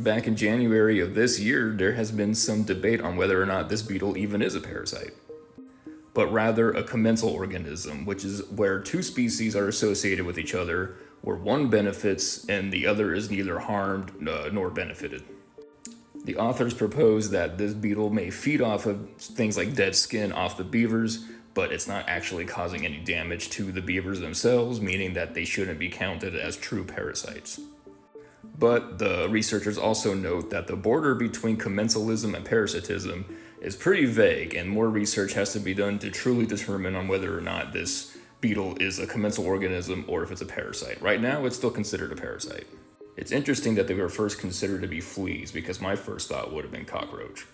Back in January of this year, there has been some debate on whether or not this beetle even is a parasite, but rather a commensal organism, which is where two species are associated with each other, where one benefits and the other is neither harmed nor benefited. The authors propose that this beetle may feed off of things like dead skin off the beavers, but it's not actually causing any damage to the beavers themselves, meaning that they shouldn't be counted as true parasites. But the researchers also note that the border between commensalism and parasitism is pretty vague, and more research has to be done to truly determine on whether or not this beetle is a commensal organism or if it's a parasite. Right now, it's still considered a parasite. It's interesting that they were first considered to be fleas, because my first thought would have been cockroach.